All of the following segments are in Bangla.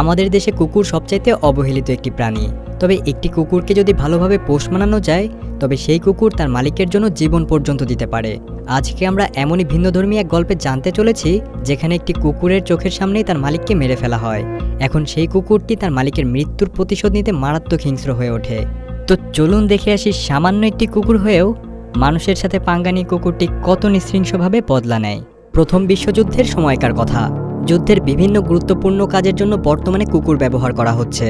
আমাদের দেশে কুকুর সবচাইতে অবহেলিত একটি প্রাণী। তবে একটি কুকুরকে যদি ভালোভাবে পোষ মানানো যায় তবে সেই কুকুর তার মালিকের জন্য জীবন পর্যন্ত দিতে পারে। আজকে আমরা এমনই ভিন্নধর্মী এক গল্পে জানতে চলেছি যেখানে একটি কুকুরের চোখের সামনেই তার মালিককে মেরে ফেলা হয়। এখন সেই কুকুরটি তার মালিকের মৃত্যুর প্রতিশোধ নিতে মারাত্মক হিংস্র হয়ে ওঠে। তো চলুন দেখে আসি সামান্য একটি কুকুর হয়েও মানুষের সাথে পাঙ্গা নিয়ে কুকুরটি কত নৃশংসভাবে বদলা নেয়। প্রথম বিশ্বযুদ্ধের সময়কার কথা। যুদ্ধের বিভিন্ন গুরুত্বপূর্ণ কাজের জন্য বর্তমানে কুকুর ব্যবহার করা হচ্ছে।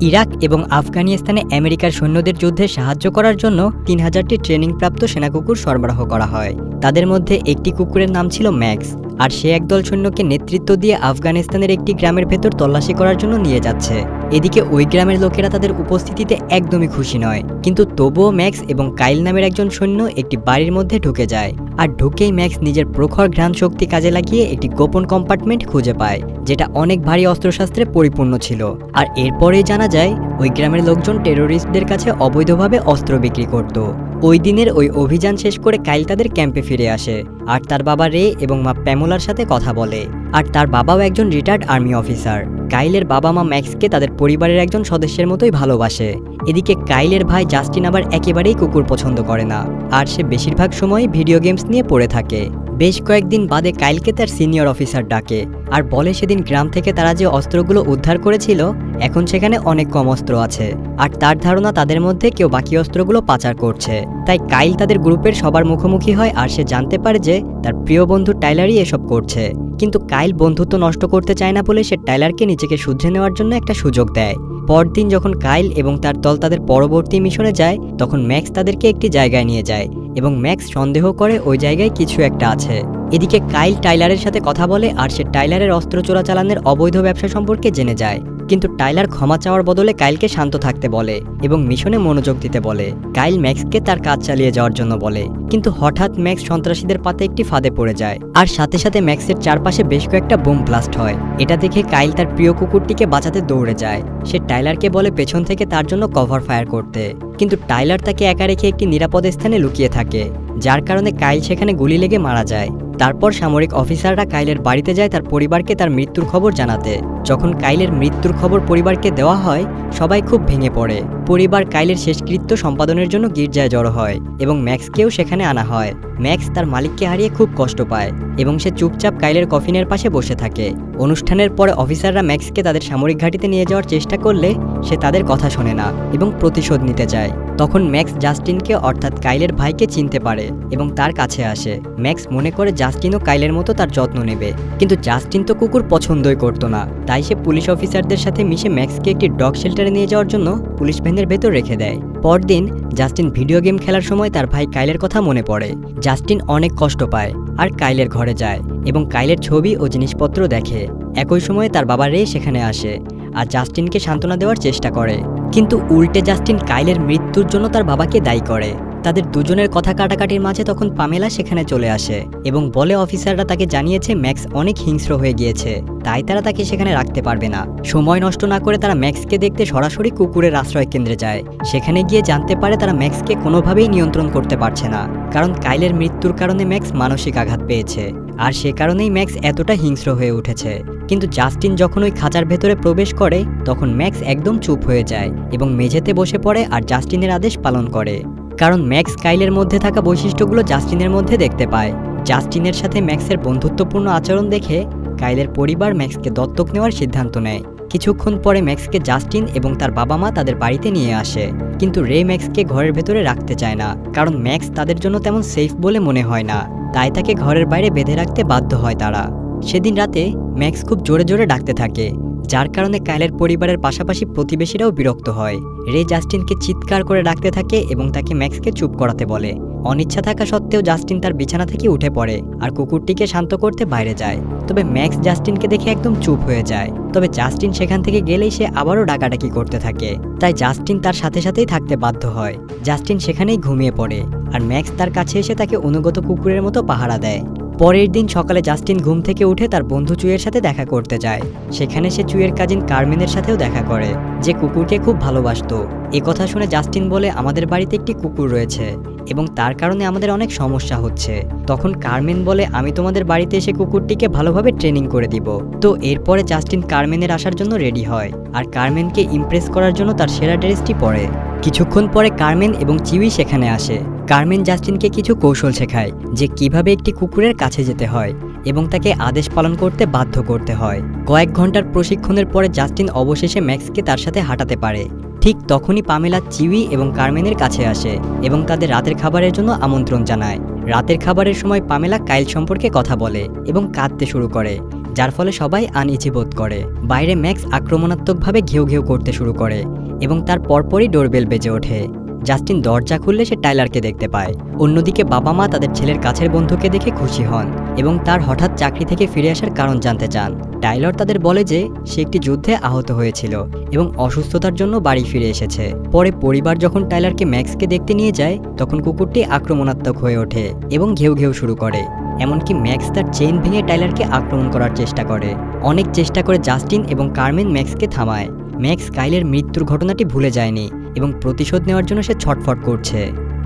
ইরাক এবং আফগানিস্তানে আমেরিকার সৈন্যদের যুদ্ধে সাহায্য করার জন্য ৩,০০০টি ট্রেনিংপ্রাপ্ত সেনাকুকুর সরবরাহ করা হয়। তাদের মধ্যে একটি কুকুরের নাম ছিল ম্যাক্স, আর সে একদল সৈন্যকে নেতৃত্ব দিয়ে আফগানিস্তানের একটি গ্রামের ভেতর তল্লাশি করার জন্য নিয়ে যাচ্ছে। এদিকে ওই গ্রামের লোকেরা তাদের উপস্থিতিতে একদমই খুশি নয়, কিন্তু তবুও ম্যাক্স এবং কাইল নামের একজন সৈন্য একটি বাড়ির মধ্যে ঢুকে যায়। আর ঢুকেই ম্যাক্স নিজের প্রখর ঘ্রাণ শক্তি কাজে লাগিয়ে একটি গোপন কম্পার্টমেন্ট খুঁজে পায়, যেটা অনেক ভারী অস্ত্রশস্ত্রে পরিপূর্ণ ছিল। আর এরপরেই জানা যায় ওই গ্রামের লোকজন টেরোরিস্টদের কাছে অবৈধভাবে অস্ত্র বিক্রি করত। ওই দিনের ওই অভিযান শেষ করে কাইল তাদের ক্যাম্পে ফিরে আসে আর তার বাবা রে এবং মা প্যামোলার সাথে কথা বলে। আর তার বাবাও একজন রিটায়ার্ড আর্মি অফিসার। কাইলের বাবা মা ম্যাক্সকে তাদের পরিবারের একজন সদস্যের মতোই ভালোবাসে। এদিকে কাইলের ভাই জাস্টিন আবার একেবারেই কুকুর পছন্দ করে না, আর সে বেশিরভাগ সময় ভিডিও গেমস নিয়ে পড়ে থাকে। বেশ কয়েকদিন বাদে কাইলকে তার সিনিয়র অফিসার ডাকে আর বলে সেদিন গ্রাম থেকে তারা যে অস্ত্রগুলো উদ্ধার করেছিল এখন সেখানে অনেক কম অস্ত্র আছে, আর তার ধারণা তাদের মধ্যে কেউ বাকি অস্ত্রগুলো পাচার করছে। তাই কাইল তাদের গ্রুপের সবার মুখোমুখি হয় আর সে জানতে পারে যে তার প্রিয় বন্ধু টাইলারই এসব করছে। কিন্তু কাইল বন্ধুত্ব নষ্ট করতে চায় না বলে সে টাইলারকে নিজেকে শুধরে নেওয়ার জন্য একটা সুযোগ দেয়। পরদিন যখন কাইল এবং তার দল তাদের পরবর্তী মিশনে যায় তখন ম্যাক্স তাদেরকে একটি জায়গায় নিয়ে যায় এবং ম্যাক্স সন্দেহ করে ওই জায়গায় কিছু একটা আছে। এদিকে কাইল টাইলারের সাথে কথা বলে আর সে টাইলারের অস্ত্র চোরাচালানের অবৈধ ব্যবসা সম্পর্কে জেনে যায়। কিন্তু টাইলার ক্ষমা চাওয়ার বদলে কাইলকে শান্ত থাকতে বলে এবং মিশনে মনোযোগ দিতে বলে। কাইল ম্যাক্সকে তার কাজ চালিয়ে যাওয়ার জন্য বলে, কিন্তু হঠাৎ ম্যাক্স সন্ত্রাসীদের পাতে একটি ফাঁদে পড়ে যায় আর সাথে সাথে ম্যাক্সের চারপাশে বেশ কয়েকটা বোম ব্লাস্ট হয়। এটা দেখে কাইল তার প্রিয় কুকুরটিকে বাঁচাতে দৌড়ে যায়। সে টাইলারকে বলে পেছন থেকে তার জন্য কভার ফায়ার করতে, কিন্তু টাইলার তাকে একা রেখে একটি নিরাপদ স্থানে লুকিয়ে থাকে, যার কারণে কাইল সেখানে গুলি লেগে মারা যায়। তারপর সামরিক অফিসাররা কাইলের বাড়িতে যায় তার পরিবারকে তার মৃত্যুর খবর জানাতে। যখন কাইলের মৃত্যুর খবর পরিবারকে দেওয়া হয় সবাই খুব ভেঙে পড়ে। পরিবার কাইলের শেষকৃত্য সম্পাদনের জন্য গির্জায় জড়ো হয় এবং ম্যাক্সকেও সেখানে আনা হয়। ম্যাক্স তার মালিককে হারিয়ে খুব কষ্ট পায় এবং সে চুপচাপ কাইলের কফিনের পাশে বসে থাকে। অনুষ্ঠানের পরে অফিসাররা ম্যাক্সকে তাদের সামরিক ঘাঁটিতে নিয়ে যাওয়ার চেষ্টা করলে সে তাদের কথা শোনে না এবং প্রতিশোধ নিতে চায়। তখন ম্যাক্স জাস্টিনকে অর্থাৎ কাইলের ভাইকে চিনতে পারে এবং তার কাছে আসে। ম্যাক্স মনে করে জাস্টিনও কাইলের মতো তার যত্ন নেবে, কিন্তু জাস্টিন তো কুকুর পছন্দই করতো না। তাই সে পুলিশ অফিসারদের সাথে মিশে ম্যাক্সকে একটি ডগ শেল্টারে নিয়ে যাওয়ার জন্য পুলিশ ভ্যানের ভেতর রেখে দেয়। পরদিন জাস্টিন ভিডিও গেম খেলার সময় তার ভাই কাইলের কথা মনে পড়ে। জাস্টিন অনেক কষ্ট পায় আর কাইলের ঘরে যায় এবং কাইলের ছবি ও জিনিসপত্র দেখে। একই সময়ে তার বাবা রে সেখানে আসে আর জাস্টিনকে সান্ত্বনা দেওয়ার চেষ্টা করে, কিন্তু উল্টে জাস্টিন কাইলের মৃত্যুর জন্য তার বাবাকে দায়ী করে। তাদের দুজনের কথা কাটাকাটির মাঝে তখন পামেলা সেখানে চলে আসে এবং বলে অফিসাররা তাকে জানিয়েছে ম্যাক্স অনেক হিংস্র হয়ে গিয়েছে, তাই তারা তাকে সেখানে রাখতে পারবে না। সময় নষ্ট না করে তারা ম্যাক্সকে দেখতে সরাসরি কুকুরের আশ্রয় কেন্দ্রে যায়। সেখানে গিয়ে জানতে পারে তারা ম্যাক্সকে কোনোভাবেই নিয়ন্ত্রণ করতে পারছে না, কারণ কাইলের মৃত্যুর কারণে ম্যাক্স মানসিক আঘাত পেয়েছে আর সে কারণেই ম্যাক্স এতটা হিংস্র হয়ে উঠেছে। কিন্তু জাস্টিন যখন ওই খাঁচার ভেতরে প্রবেশ করে তখন ম্যাক্স একদম চুপ হয়ে যায় এবং মেঝেতে বসে পড়ে আর জাস্টিনের আদেশ পালন করে, কারণ ম্যাক্স কাইলের মধ্যে থাকা বৈশিষ্ট্যগুলো জাস্টিনের মধ্যে দেখতে পায়। জাস্টিনের সাথে ম্যাক্সের বন্ধুত্বপূর্ণ আচরণ দেখে কাইলের পরিবার ম্যাক্সকে দত্তক নেওয়ার সিদ্ধান্ত নেয়। কিছুক্ষণ পরে ম্যাক্সকে জাস্টিন এবং তার বাবা মা তাদের বাড়িতে নিয়ে আসে, কিন্তু রে ম্যাক্সকে ঘরের ভেতরে রাখতে চায় না, কারণ ম্যাক্স তাদের জন্য তেমন সেফ বলে মনে হয় না। তাই তাকে ঘরের বাইরে বেঁধে রাখতে বাধ্য হয় তারা। সেদিন রাতে ম্যাক্স খুব জোরে জোরে ডাকতে থাকে, যার কারণে কাইলের পরিবারের পাশাপাশি প্রতিবেশীরাও বিরক্ত হয়। রে জাস্টিনকে চিৎকার করে ডাকতে থাকে এবং তাকে ম্যাক্সকে চুপ করাতে বলে। অনিচ্ছা থাকা সত্ত্বেও জাস্টিন তার বিছানা থেকে উঠে পড়ে আর কুকুরটিকে শান্ত করতে বাইরে যায়। তবে ম্যাক্স জাস্টিনকে দেখে একদম চুপ হয়ে যায়। তবে জাস্টিন সেখান থেকে গেলেই সে আবারও ডাকাডাকি করতে থাকে, তাই জাস্টিন তার সাথে সাথেই থাকতে বাধ্য হয়। জাস্টিন সেখানেই ঘুমিয়ে পড়ে আর ম্যাক্স তার কাছে এসে তাকে অনুগত কুকুরের মতো পাহারা দেয়। পরের দিন সকালে জাস্টিন ঘুম থেকে উঠে তার বন্ধু চুইয়ের সাথে দেখা করতে যায়। সেখানে সে চুইয়ের কাজিন কার্মেনের সাথেও দেখা করে, যে কুকুরকে খুব ভালোবাসতো। কথা শুনে জাস্টিন বলে, আমাদের বাড়িতে একটি কুকুর রয়েছে এবং তার কারণে আমাদের অনেক সমস্যা হচ্ছে। তখন কার্মেন বলে, আমি তোমাদের বাড়িতে এসে কুকুরটিকে ভালোভাবে ট্রেনিং করে দিব। তো এরপরে জাস্টিন কার্মেনের আসার জন্য রেডি হয় আর কার্মেনকে ইমপ্রেস করার জন্য তার সেরা ড্রেসটি পরে। কিছুক্ষণ পরে কার্মেন এবং চিউই সেখানে আসে। কার্মেন জাস্টিনকে কিছু কৌশল শেখায় যে কিভাবে একটি কুকুরের কাছে যেতে হয় এবং তাকে আদেশ পালন করতে বাধ্য করতে হয়। কয়েক ঘন্টার প্রশিক্ষণের পরে জাস্টিন অবশেষে ম্যাক্সকে তার সাথে হাঁটাতে পারে। ঠিক তখনই পামেলা চিউই এবং কার্মেনের কাছে আসে এবং তাদের রাতের খাবারের জন্য আমন্ত্রণ জানায়। রাতের খাবারের সময় পামেলা কাইল সম্পর্কে কথা বলে এবং কাঁদতে শুরু করে, যার ফলে সবাই আনইজি বোধ করে। বাইরে ম্যাক্স আক্রমণাত্মকভাবে ঘেউ ঘেউ করতে শুরু করে এবং তার পরপরই ডোরবেল বেজে ওঠে। জাস্টিন দরজা খুললে সে টাইলারকে দেখতে পায়। অন্যদিকে বাবা মা তাদের ছেলের কাছের বন্ধুকে দেখে খুশি হন এবং তার হঠাৎ চাকরি থেকে ফিরে আসার কারণ জানতে চান। টাইলার তাদের বলে যে সে একটি যুদ্ধে আহত হয়েছিল এবং অসুস্থতার জন্য বাড়ি ফিরে এসেছে। পরে পরিবার যখন টাইলারকে ম্যাক্সকে দেখতে নিয়ে যায়, তখন কুকুরটি আক্রমণাত্মক হয়ে ওঠে এবং ঘেউ ঘেউ শুরু করে। এমনকি ম্যাক্স তার চেইন ভেঙে টাইলারকে আক্রমণ করার চেষ্টা করে। অনেক চেষ্টা করে জাস্টিন এবং কার্মেন ম্যাক্সকে থামায়। ম্যাক্স কাইলের মৃত্যুর ঘটনাটি ভুলে যায়নি এবং প্রতিশোধ নেওয়ার জন্য সে ছটফট করছে।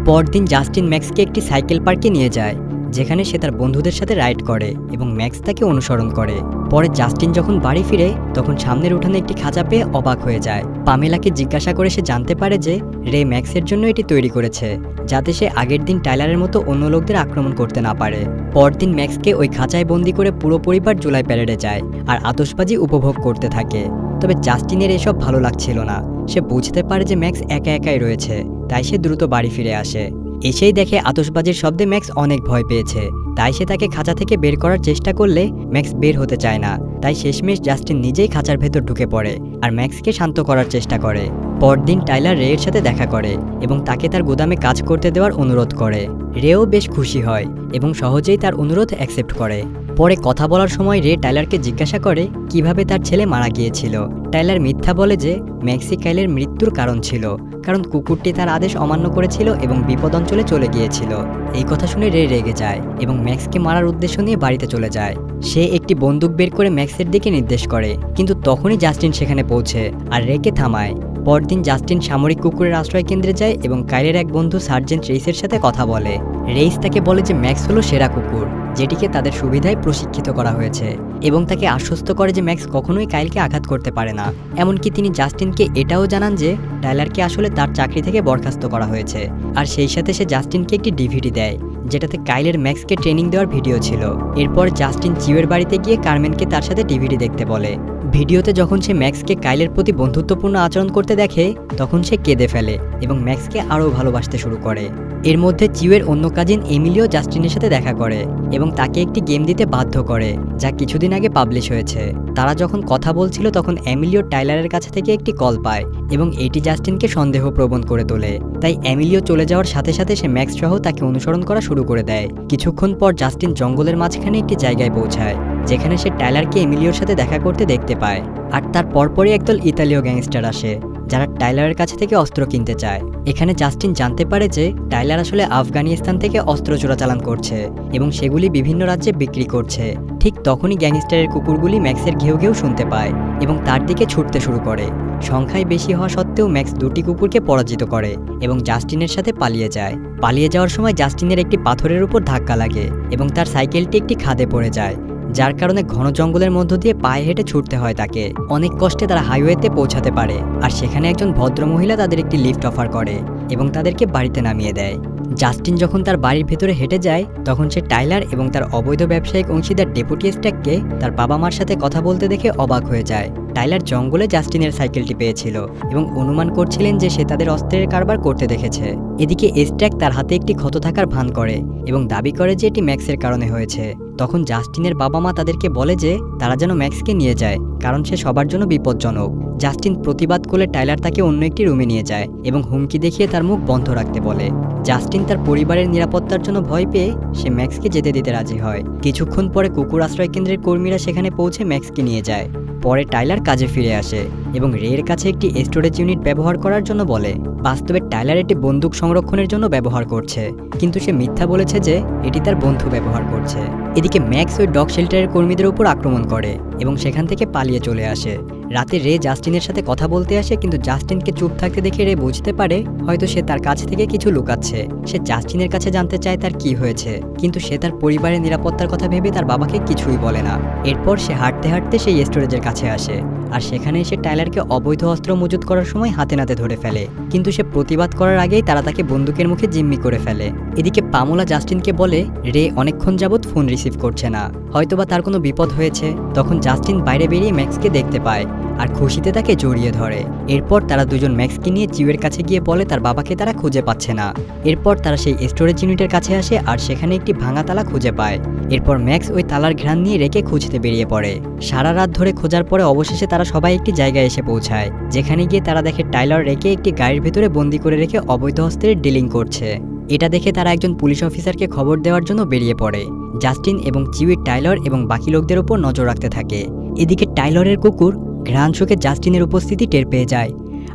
পরদিন জাস্টিন ম্যাক্সকে একটি সাইকেল পার্কে নিয়ে যায়, যেখানে সে তার বন্ধুদের সাথে রাইড করে এবং ম্যাক্স তাকে অনুসরণ করে। পরে জাস্টিন যখন বাড়ি ফিরে, তখন সামনের উঠানে একটি খাঁচা পেয়ে অবাক হয়ে যায়। পামেলাকে জিজ্ঞাসা করে সে জানতে পারে যে রে ম্যাক্সের জন্য এটি তৈরি করেছে, যাতে সে আগের দিন টাইলারের মতো অন্য লোকদের আক্রমণ করতে না পারে। পরদিন ম্যাক্সকে ওই খাঁচায় বন্দি করে পুরো পরিবার জুলাই প্যারেডে যায় আর আতশবাজি উপভোগ করতে থাকে। তবে জাস্টিনের এসব ভালো লাগছিল না। সে বুঝতে পারে যে ম্যাক্স একা একাই রয়েছে, তাই সে দ্রুত বাড়ি ফিরে আসে। এসেই দেখে আতশবাজির শব্দে ম্যাক্স অনেক ভয় পেয়েছে, তাই সে তাকে খাঁচা থেকে বের করার চেষ্টা করলে ম্যাক্স বের হতে চায় না। তাই শেষমেশ জাস্টিন নিজেই খাঁচার ভেতর ঢুকে পড়ে আর ম্যাক্সকে শান্ত করার চেষ্টা করে। পরদিন টাইলার রেয়ের সাথে দেখা করে এবং তাকে তার গুদামে কাজ করতে দেওয়ার অনুরোধ করে। রেও বেশ খুশি হয় এবং সহজেই তার অনুরোধ অ্যাকসেপ্ট করে। পরে কথা বলার সময় রে টাইলারকে জিজ্ঞাসা করে কিভাবে তার ছেলে মারা গিয়েছিল। টাইলার মিথ্যা বলে যে ম্যাক্সি কাইলের মৃত্যুর কারণ ছিল, কারণ কুকুরটি তার আদেশ অমান্য করেছিল এবং বিপদ অঞ্চলে চলে গিয়েছিল। এই কথা শুনে রে রেগে যায় এবং ম্যাক্সকে মারার উদ্দেশ্য নিয়ে বাড়িতে চলে যায়। সে একটি বন্দুক বের করে ম্যাক্সের দিকে নির্দেশ করে, কিন্তু তখনই জাস্টিন সেখানে পৌঁছে আর রেকে থামায়। পরদিন জাস্টিন সামরিক কুকুরের আশ্রয় কেন্দ্রে যায় এবং কাইলের এক বন্ধু সার্জেন্ট রেইসের সাথে কথা বলে। রেইস তাকে বলে যে ম্যাক্স হলো সেরা কুকুর, যেটিকে তাদের সুবিধায় প্রশিক্ষিত করা হয়েছে, এবং তাকে আশ্বস্ত করে যে ম্যাক্স কখনোই কাইলকে আঘাত করতে পারে না। এমনকি তিনি জাস্টিনকে এটাও জানান যে টাইলারকে আসলে তার চাকরি থেকে বরখাস্ত করা হয়েছে। আর সেই সাথে সে জাস্টিনকে একটি ডিভিডি দেয়, যেটাতে কাইলের ম্যাক্সকে ট্রেনিং দেওয়ার ভিডিও ছিল। এরপর জাস্টিন চিউয়ের বাড়িতে গিয়ে কার্মেনকে তার সাথে ডিভিডি দেখতে বলে। ভিডিওতে যখন সে ম্যাক্সকে কাইলের প্রতি বন্ধুত্বপূর্ণ আচরণ করতে দেখে, তখন সে কেঁদে ফেলে এবং ম্যাক্সকে আরও ভালোবাসতে শুরু করে। এর মধ্যে চিউয়ের অন্য কাজিন এমিলিও জাস্টিনের সাথে দেখা করে এবং তাকে একটি গেম দিতে বাধ্য করে, যা কিছুদিন আগে পাবলিশ হয়েছে। তারা যখন কথা বলছিল, তখন এমিলিও টাইলারের কাছে থেকে একটি কল পায় এবং এটি জাস্টিনকে সন্দেহপ্রবণ করে তোলে। তাই এমিলিও চলে যাওয়ার সাথে সাথে সে ম্যাক্স সহ তাকে অনুসরণ করা শুরু করে দেয়। কিছুক্ষণ পর জাস্টিন জঙ্গলের মাঝখানে একটি জায়গায় পৌঁছায়, যেখানে সে টাইলারকে এমিলিওর সাথে দেখা করতে দেখতে পায়। আর তার পরপরই একদল ইতালীয় গ্যাংস্টার আসে, যারা টাইলারের কাছে থেকে অস্ত্র কিনতে চায়। এখানে জাস্টিন জানতে পারে যে টাইলার আসলে আফগানিস্তান থেকে অস্ত্র চোরাচালান করছে এবং সেগুলি বিভিন্ন রাজ্যে বিক্রি করছে। ঠিক তখনই গ্যাংস্টারের কুকুরগুলি ম্যাক্সের ঘেউ ঘেউ শুনতে পায় এবং তার দিকে ছুটতে শুরু করে। সংখ্যায় বেশি হওয়া সত্ত্বেও ম্যাক্স দুটি কুকুরকে পরাজিত করে এবং জাস্টিনের সাথে পালিয়ে যায়। পালিয়ে যাওয়ার সময় জাস্টিনের একটি পাথরের উপর ধাক্কা লাগে এবং তার সাইকেলটি একটি খাদে পড়ে যায়, যার কারণে ঘন জঙ্গলের মধ্য দিয়ে পায়ে হেঁটে ছুটতে হয় তাকে। অনেক কষ্টে তারা হাইওয়েতে পৌঁছাতে পারে আর সেখানে একজন ভদ্রমহিলা তাদের একটি লিফট অফার করে এবং তাদেরকে বাড়িতে নামিয়ে দেয়। জাস্টিন যখন তার বাড়ির ভেতরে হেঁটে যায়, তখন সে টাইলার এবং তার অবৈধ ব্যবসায়িক অংশীদার ডেপুটি স্ট্যাককে তার বাবা মার সাথে কথা বলতে দেখে অবাক হয়ে যায়। টাইলার জঙ্গলে জাস্টিনের সাইকেলটি পেয়েছিল এবং অনুমান করছিলেন যে সে তাদের অস্ত্রের কারবার করতে দেখেছে। এদিকে স্ট্যাক তার হাতে একটি ক্ষত থাকার ভান করে এবং দাবি করে যে এটি ম্যাক্সের কারণে হয়েছে। তখন জাস্টিনের বাবা মা তাদেরকে বলে যে তারা যেন ম্যাক্সকে নিয়ে যায়, কারণ সে সবার জন্য বিপজ্জনক। জাস্টিন প্রতিবাদ করলে টাইলার তাকে অন্য একটি রুমে নিয়ে যায় এবং হুমকি দেখিয়ে তার মুখ বন্ধ রাখতে বলে। জাস্টিন তার পরিবারের নিরাপত্তার জন্য ভয় পেয়ে সে ম্যাক্সকে যেতে দিতে রাজি হয়। কিছুক্ষণ পরে কুকুর আশ্রয় কেন্দ্রের কর্মীরা সেখানে পৌঁছে ম্যাক্সকে নিয়ে যায়। পরে টাইলার কাজে ফিরে আসে এবং রের কাছে একটি স্টোরেজ ইউনিট ব্যবহার করার জন্য বলে। বাস্তবে টাইলার এটি বন্দুক সংরক্ষণের জন্য ব্যবহার করছে, কিন্তু সে মিথ্যা বলেছে যে এটি তার বন্ধু ব্যবহার করছে। এদিকে ম্যাক্স ওই ডগ শেল্টারের কর্মীদের উপর আক্রমণ করে এবং সেখান থেকে পালিয়ে চলে আসে। রাতে রে জাস্টিনের সাথে কথা বলতে আসে, কিন্তু জাস্টিনকে চুপ থাকতে দেখে রে বুঝতে পারে হয়তো সে তার কাছ থেকে কিছু লুকাচ্ছে। সে জাস্টিনের কাছে জানতে চায় তার কি হয়েছে, কিন্তু সে তার পরিবারের নিরাপত্তার কথা ভেবে তার বাবাকে কিছুই বলে না। এরপর সে হাঁটতে হাঁটতে সেই স্টোরেজের কাছে আসে, আর সেখানে এসে টাইলারকে অবৈধ অস্ত্র মজুত করার সময় হাতে নাতে ধরে ফেলে, কিন্তু সে প্রতিবাদ করার আগেই তারা তাকে বন্দুকের মুখে জিম্মি করে ফেলে। এদিকে পামোলা জাস্টিনকে বলে রে অনেকক্ষণ যাবৎ ফোন রিসিভ করছে না, হয়তোবা তার কোনো বিপদ হয়েছে। তখন জাস্টিন বাইরে বেরিয়ে ম্যাক্সকে দেখতে পায় আর খুশিতে তাকে জড়িয়ে ধরে। এরপর তারা দুজন ম্যাক্সকে নিয়ে চিউয়ের কাছে গিয়ে বলে তার বাবাকে তারা খুঁজে পাচ্ছে না। এরপর তারা সেই স্টোরেজ ইউনিটের কাছে আসে আর সেখানে একটি ভাঙা তালা খুঁজে পায়। এরপর ম্যাক্স ওই তালার ঘ্রাণ নিয়ে রেকে খুঁজতে বেরিয়ে পড়ে। সারা রাত ধরে খোঁজার পরে অবশেষে তারা সবাই একটি জায়গায় এসে পৌঁছায়, যেখানে গিয়ে তারা দেখে টাইলার রেকে একটি গাড়ির ভেতরে বন্দি করে রেখে অবৈধ অস্ত্রের ডিলিং করছে। এটা দেখে তারা একজন পুলিশ অফিসারকে খবর দেওয়ার জন্য বেরিয়ে পড়ে। জাস্টিন এবং চিউই টাইলর এবং বাকি লোকদের উপর নজর রাখতে থাকে। এদিকে টাইলরের কুকুর ঘ্রাণ শুকে জাস্টিনের উপস্থিতি টের পেয়ে যায়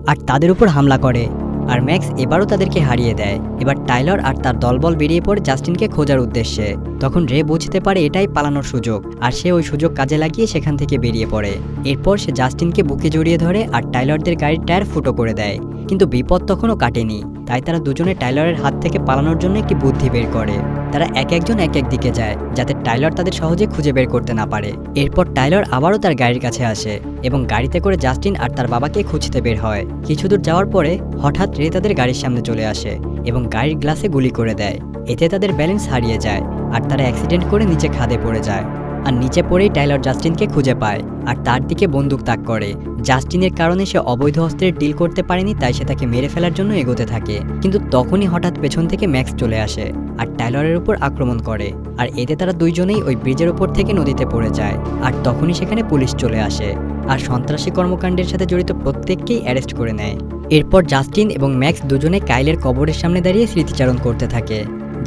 আর তাদের উপর হামলা করে, আর ম্যাক্স এবারও তাদেরকে হারিয়ে দেয়। এবার টাইলর আর তার দলবল বেরিয়ে পড়ে জাস্টিনকে খোঁজার উদ্দেশ্যে। তখন রে বুঝতে পারে এটাই পালানোর সুযোগ, আর সে ওই সুযোগ কাজে লাগিয়ে সেখান থেকে বেরিয়ে পড়ে। এরপর সে জাস্টিনকে বুকে জড়িয়ে ধরে আর টাইলরদের গাড়ির টায়ার ফুটো করে দেয়, কিন্তু বিপদ তখনও কাটেনি। তাই তারা দুজনে টাইলরের হাত থেকে পালানোর জন্য একটি বুদ্ধি বের করে। তারা একজন এক দিকে যায়, যাতে টাইলর তাদের সহজে খুঁজে বের করতে না পারে। এরপর টাইলর আবারও তার গাড়ির কাছে আসে এবং গাড়িতে করে জাস্টিন আর তার বাবাকে খুঁজতে বের হয়। কিছু দূর যাওয়ার পরে হঠাৎ রে তাদের গাড়ির সামনে চলে আসে এবং গাড়ির গ্লাসে গুলি করে দেয়। এতে তাদের ব্যালেন্স হারিয়ে যায় আর তারা অ্যাক্সিডেন্ট করে নিচে খাদে পড়ে যায়। আর নিচে পড়েই টাইলর জাস্টিনকে খুঁজে পায় আর তার দিকে বন্দুক তাক করে। জাস্টিনের কারণে সে অবৈধ অস্ত্রের ডিল করতে পারেনি, তাই সে তাকে মেরে ফেলার জন্য এগোতে থাকে। কিন্তু তখনই হঠাৎ পেছন থেকে ম্যাক্স চলে আসে আর টাইলরের উপর আক্রমণ করে, আর এতে তারা দুইজনেই ওই ব্রিজের উপর থেকে নদীতে পড়ে যায়। আর তখনই সেখানে পুলিশ চলে আসে আর সন্ত্রাসী কর্মকাণ্ডের সাথে জড়িত প্রত্যেককেই অ্যারেস্ট করে নেয়। এরপর জাস্টিন এবং ম্যাক্স দুজনে কাইলের কবরের সামনে দাঁড়িয়ে স্মৃতিচারণ করতে থাকে।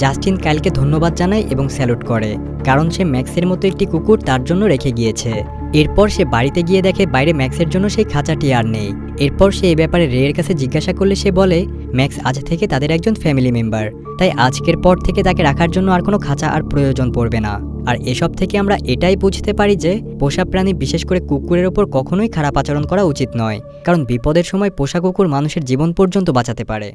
জাস্টিন কাইলকে ধন্যবাদ জানায় এবং স্যালুট করে, কারণ সে ম্যাক্সের মতো একটি কুকুর তার জন্য রেখে গিয়েছে। এরপর সে বাড়িতে গিয়ে দেখে বাইরে ম্যাক্সের জন্য সেই খাঁচাটি আর নেই। এরপর সে এই ব্যাপারে রেয়ের কাছে জিজ্ঞাসা করলে সে বলে ম্যাক্স আজ থেকে তাদের একজন ফ্যামিলি মেম্বার, তাই আজকের পর থেকে তাকে রাখার জন্য আর কোনো খাঁচা আর প্রয়োজন পড়বে না। আর এসব থেকে আমরা এটাই বুঝতে পারি যে পোষা প্রাণী, বিশেষ করে কুকুরের ওপর কখনোই খারাপ আচরণ করা উচিত নয়, কারণ বিপদের সময় পোষা কুকুর মানুষের জীবন পর্যন্ত বাঁচাতে পারে।